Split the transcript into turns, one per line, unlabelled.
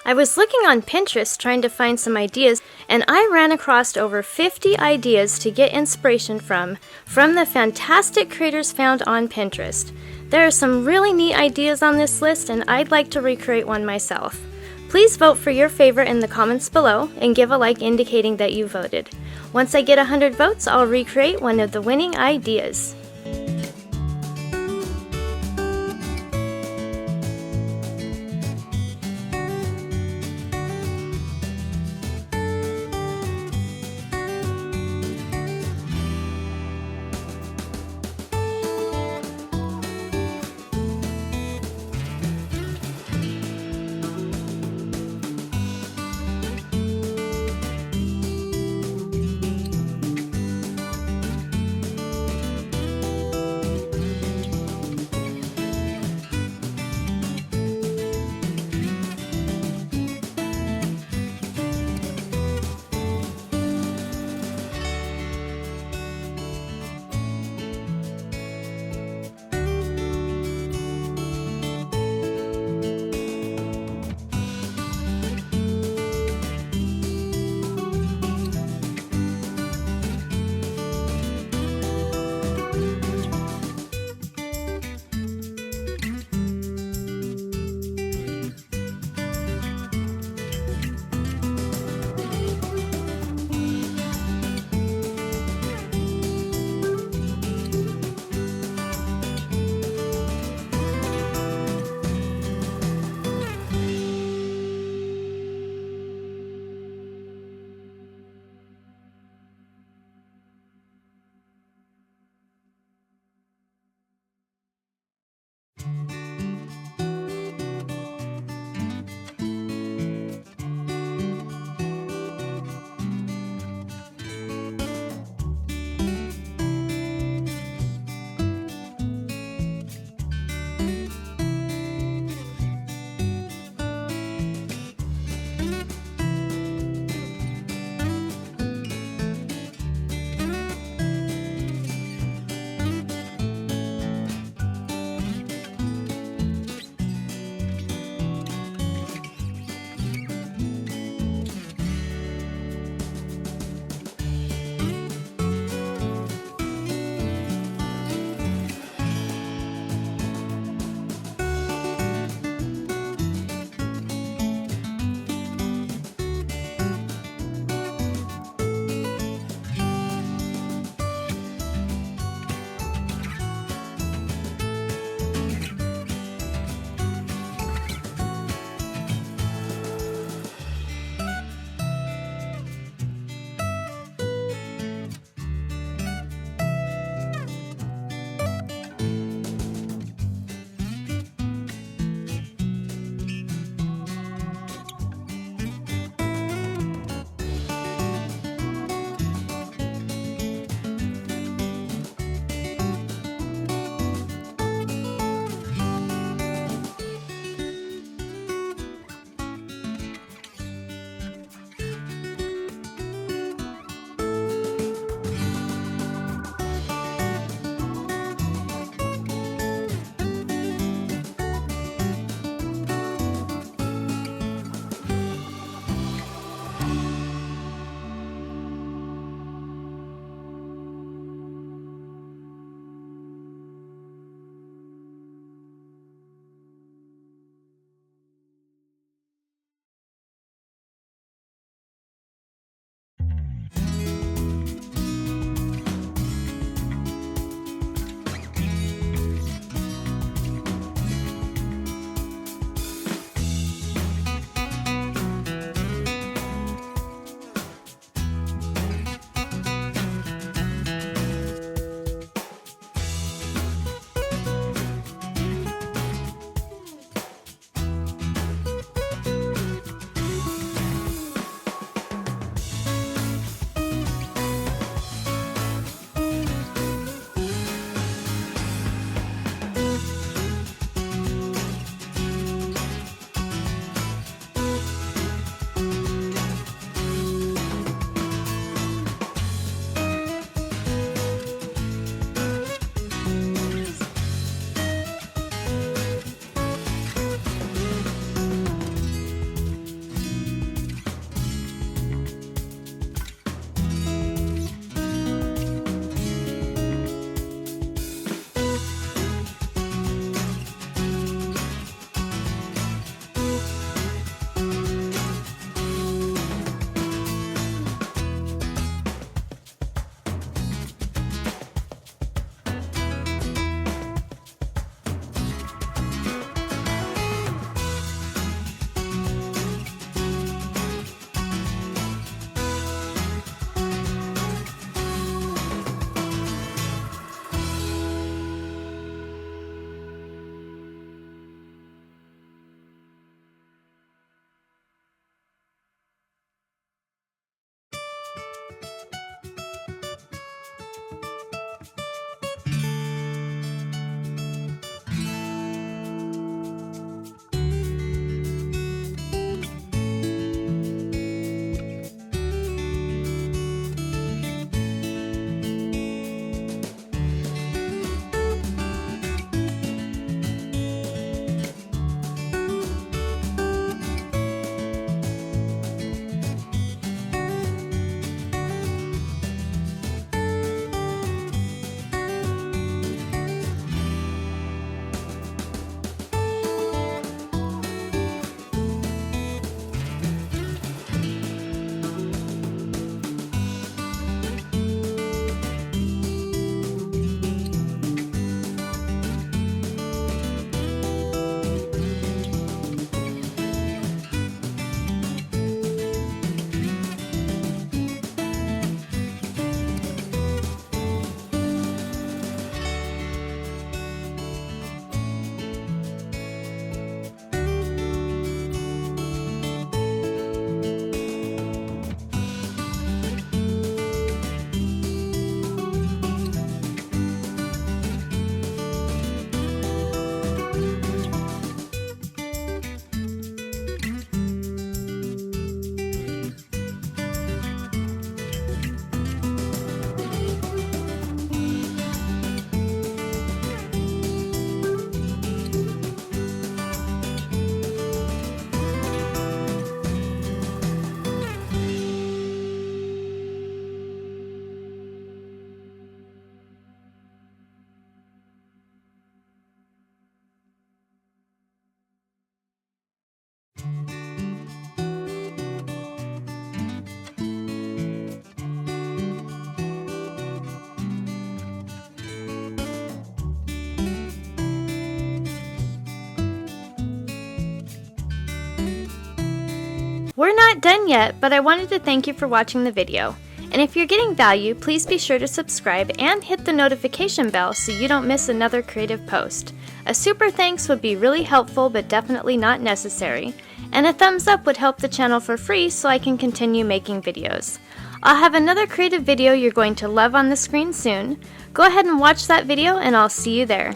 I was looking on Pinterest trying to find some ideas, and I ran across over 50 ideas to get inspiration from the fantastic creators found on Pinterest. There are some really neat ideas on this list, and I'd like to recreate one myself. Please vote for your favorite in the comments below and give a like indicating that you voted. Once I get 100 votes, I'll recreate one of the winning ideas. We're not done yet, but I wanted to thank you for watching the video. And if you're getting value, please be sure to subscribe and hit the notification bell so you don't miss another creative post. A super thanks would be really helpful but definitely not necessary. And a thumbs up would help the channel for free so I can continue making videos. I'll have another creative video you're going to love on the screen soon. Go ahead and watch that video and I'll see you there.